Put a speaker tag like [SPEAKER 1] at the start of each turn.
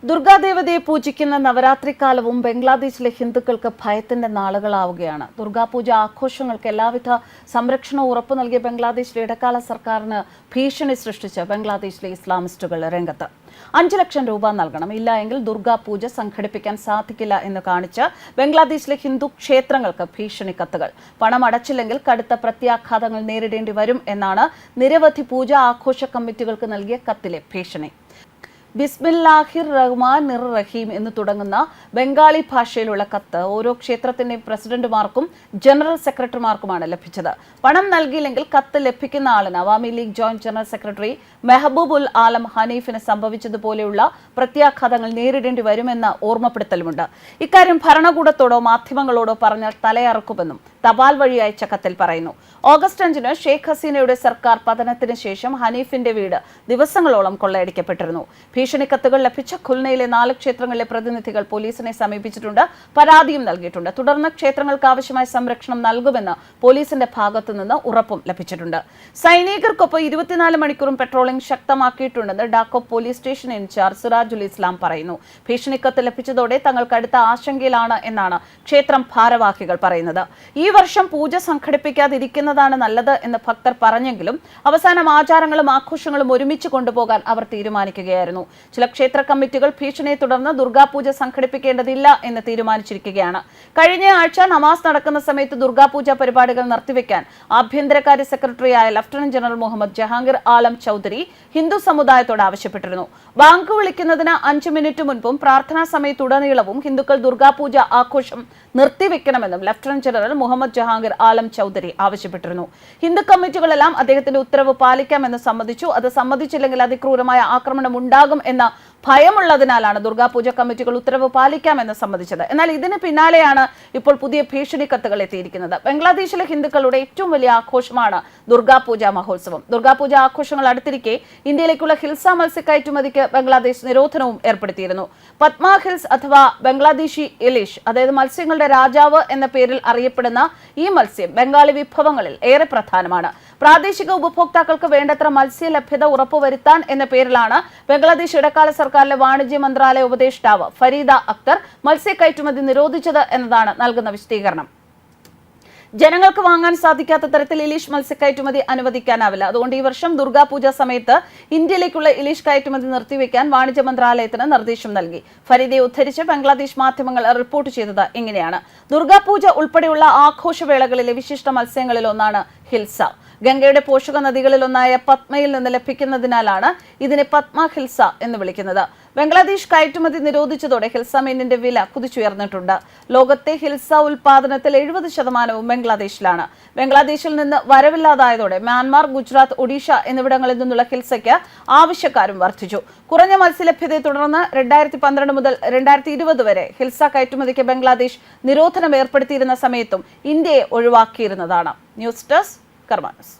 [SPEAKER 1] ദുർഗാദേവതയെ പൂജിക്കുന്ന നവരാത്രിക്കാലവും ബംഗ്ലാദേശിലെ ഹിന്ദുക്കൾക്ക് ഭയത്തിന്റെ നാളുകളാവുകയാണ്. ദുർഗാപൂജ ആഘോഷങ്ങൾക്ക് എല്ലാവിധ സംരക്ഷണവും ഉറപ്പു നൽകിയ ബംഗ്ലാദേശിലെ ഇടക്കാല സർക്കാരിന് ഭീഷണി സൃഷ്ടിച്ച് ബംഗ്ലാദേശിലെ ഇസ്ലാമിസ്റ്റുകൾ രംഗത്ത്. 5 ലക്ഷം രൂപ നൽകണം, ഇല്ല എങ്കിൽ ദുർഗാപൂജ സംഘടിപ്പിക്കാൻ സാധിക്കില്ല എന്ന് കാണിച്ച് ബംഗ്ലാദേശിലെ ഹിന്ദു ക്ഷേത്രങ്ങൾക്ക് ഭീഷണി കത്തുകൾ. പണം അടച്ചില്ലെങ്കിൽ കടുത്ത പ്രത്യാഘാതങ്ങൾ നേരിടേണ്ടി വരും എന്നാണ് നിരവധി പൂജാ ആഘോഷ കമ്മിറ്റികൾക്ക് നൽകിയ കത്തിലെ ഭീഷണി. ബിസ്മില്ലാഹിർ റഹ്മാനിർ റഹീം എന്ന് തുടങ്ങുന്ന ബംഗാളി ഭാഷയിലുള്ള കത്ത് ഓരോ ക്ഷേത്രത്തിന്റെയും പ്രസിഡന്റുമാർക്കും ജനറൽ സെക്രട്ടറിമാർക്കുമാണ് ലഭിച്ചത്. പണം നൽകിയില്ലെങ്കിൽ കത്ത് ലഭിക്കുന്ന ആളിന് Awami League joint general secretary Mehbubul Alam ഹനീഫിന് സംഭവിച്ചതുപോലെയുള്ള പ്രത്യാഘാതങ്ങൾ നേരിടേണ്ടി വരുമെന്ന ഓർമ്മപ്പെടുത്തലുമുണ്ട്. ഇക്കാര്യം ഭരണകൂടത്തോടോ മാധ്യമങ്ങളോടോ പറഞ്ഞാൽ തലയറക്കുമെന്നും തപാൽ വഴി അയച്ച കത്തിൽ പറയുന്നു. ഓഗസ്റ്റ് 5-ന് ഷെയ്ഖ് ഹസീനയുടെ സർക്കാർ പതനത്തിന് ശേഷം ഹനീഫിന്റെ വീട് ദിവസങ്ങളോളം കൊള്ളയടിക്കപ്പെട്ടിരുന്നു. ഭീഷണി കത്തുകൾ ലഭിച്ച ഖുൽനയിലെ 4 ക്ഷേത്രങ്ങളിലെ പ്രതിനിധികൾ പോലീസിനെ സമീപിച്ചിട്ടുണ്ട്, പരാതിയും നൽകിയിട്ടുണ്ട്. തുടർന്ന് ക്ഷേത്രങ്ങൾക്ക് ആവശ്യമായ സംരക്ഷണം നൽകുമെന്ന് പോലീസിന്റെ ഭാഗത്തുനിന്ന് ഉറപ്പും ലഭിച്ചിട്ടുണ്ട്. സൈനികർക്കൊപ്പം 24 മണിക്കൂറും പെട്രോളിംഗ് ശക്തമാക്കിയിട്ടുണ്ടെന്ന് ഡാക്കോ police station in-charge Sirajul Islam പറയുന്നു. ഭീഷണി കത്ത് ലഭിച്ചതോടെ തങ്ങൾ കടുത്ത ആശങ്കയിലാണ് എന്നാണ് ക്ഷേത്രം ഭാരവാഹികൾ പറയുന്നത്. ഈ വർഷം പൂജ സംഘടിപ്പിക്കാതിരിക്കുന്നതാണ് നല്ലത് എന്ന് ഭക്തർ പറഞ്ഞെങ്കിലും അവസാനം ആചാരങ്ങളും ആഘോഷങ്ങളും ഒരുമിച്ച് കൊണ്ടുപോകാൻ അവർ തീരുമാനിക്കുകയായിരുന്നു. ചില ക്ഷേത്ര കമ്മിറ്റികൾ ഭീഷണിയെ തുടർന്ന് ദുർഗാപൂജ സംഘടിപ്പിക്കേണ്ടതില്ല എന്ന് തീരുമാനിച്ചിരിക്കുകയാണ്. കഴിഞ്ഞ ആഴ്ച നമാസ് നടക്കുന്ന സമയത്ത് ദുർഗാപൂജ പരിപാടികൾ നിർത്തിവെക്കാൻ ആഭ്യന്തരകാര്യ സെക്രട്ടറിയായ ലഫ്റ്റനന്റ് ജനറൽ മുഹമ്മദ് ജഹാംഗീർ ആലം ചൌധരി ഹിന്ദു സമുദായത്തോട് ആവശ്യപ്പെട്ടിരുന്നു. ബാങ്ക് വിളിക്കുന്നതിന് 5 മിനിറ്റ് മുൻപും പ്രാർത്ഥനാ സമയത്തുടനീളവും ഹിന്ദുക്കൾ ദുർഗാപൂജ ആഘോഷം നിർത്തിവെക്കണമെന്നും ലഫ്റ്റനന്റ് ജനറൽ മുഹമ്മദ് ജഹാംഗീർ ആലം ചൌധരി ആവശ്യപ്പെട്ടിരുന്നു. ഹിന്ദു കമ്മിറ്റികളെല്ലാം അദ്ദേഹത്തിന്റെ ഉത്തരവ് പാലിക്കാമെന്ന് സമ്മതിച്ചു. അത് സമ്മതിച്ചില്ലെങ്കിൽ അതിക്രൂരമായ ആക്രമണം ഉണ്ടാകും എന്ന ഭയമുള്ളതിനാലാണ് ദുർഗാപൂജ കമ്മിറ്റികൾ ഉത്തരവ് പാലിക്കാമെന്ന് സമ്മതിച്ചത്. എന്നാൽ ഇതിന് പിന്നാലെയാണ് ഇപ്പോൾ പുതിയ ഭീഷണി കത്തുകൾ എത്തിയിരിക്കുന്നത്. ബംഗ്ലാദേശിലെ ഹിന്ദുക്കളുടെ ഏറ്റവും വലിയ ആഘോഷമാണ് ദുർഗാപൂജ മഹോത്സവം. ദുർഗാപൂജ ആഘോഷങ്ങൾ അടുത്തിരിക്കെ ഇന്ത്യയിലേക്കുള്ള ഹിൽസ മത്സ്യക്കയറ്റുമതിക്ക് ബംഗ്ലാദേശ് നിരോധനവും ഏർപ്പെടുത്തിയിരുന്നു. പത്മ ഹിൽസ് അഥവാ ബംഗ്ലാദേശി ഇലിഷ്, അതായത് മത്സ്യങ്ങളുടെ രാജാവ് എന്ന പേരിൽ അറിയപ്പെടുന്ന ഈ മത്സ്യം ബംഗാളി വിഭവങ്ങളിൽ ഏറെ പ്രധാനമാണ്. പ്രാദേശിക ഉപഭോക്താക്കൾക്ക് വേണ്ടത്ര മത്സ്യ ലഭ്യത ഉറപ്പുവരുത്താൻ എന്ന പേരിലാണ് ബംഗ്ലാദേശ് ഇടക്കാല സർക്കാരിലെ വാണിജ്യ മന്ത്രാലയ ഉപദേഷ്ടാവ് ഫരീദ അക്തർ മത്സ്യ കയറ്റുമതി നിരോധിച്ചത് എന്നതാണ് നൽകുന്ന വിശദീകരണം. ജനങ്ങൾക്ക് വാങ്ങാൻ സാധിക്കാത്ത തരത്തിൽ ഇലീഷ് മത്സ്യക്കയറ്റുമതി അനുവദിക്കാനാവില്ല. അതുകൊണ്ട് ഈ വർഷം ദുർഗാപൂജ സമയത്ത് ഇന്ത്യയിലേക്കുള്ള ഇലീഷ് കയറ്റുമതി നിർത്തിവെക്കാൻ വാണിജ്യ മന്ത്രാലയത്തിന് നിർദ്ദേശം നൽകി. ഫരീദയെ ഉദ്ധരിച്ച് ബംഗ്ലാദേശ് മാധ്യമങ്ങൾ റിപ്പോർട്ട് ചെയ്തത് ഇങ്ങനെയാണ്. ദുർഗാപൂജ ഉൾപ്പെടെയുള്ള ആഘോഷവേളകളിലെ വിശിഷ്ട മത്സ്യങ്ങളിലൊന്നാണ് ഹിൽസ. ഗംഗയുടെ പോഷക നദികളിലൊന്നായ പത്മയിൽ നിന്ന് ലഭിക്കുന്നതിനാലാണ് ഇതിനെ പത്മ ഹിൽസ എന്ന് വിളിക്കുന്നത്. ബംഗ്ലാദേശ് കയറ്റുമതി നിരോധിച്ചതോടെ ഹിൽസ മീനിന്റെ വില കുതിച്ചുയർന്നിട്ടുണ്ട്. ലോകത്തെ ഹിൽസ ഉൽപാദനത്തിൽ 70% ബംഗ്ലാദേശിലാണ്. ബംഗ്ലാദേശിൽ നിന്ന് വരവില്ലാതായതോടെ മ്യാൻമാർ, ഗുജറാത്ത്, ഒഡീഷ എന്നിവിടങ്ങളിൽ നിന്നുള്ള ഹിൽസയ്ക്ക് ആവശ്യക്കാരും വർദ്ധിച്ചു. കുറഞ്ഞ മത്സ്യലഭ്യതയെ തുടർന്ന് 2012 മുതൽ 2020 വരെ ഹിൽസ കയറ്റുമതിക്ക് ബംഗ്ലാദേശ് നിരോധനം ഏർപ്പെടുത്തിയിരുന്ന സമയത്തും ഇന്ത്യയെ ഒഴിവാക്കിയിരുന്നതാണ്. News desk കർമാനസ്.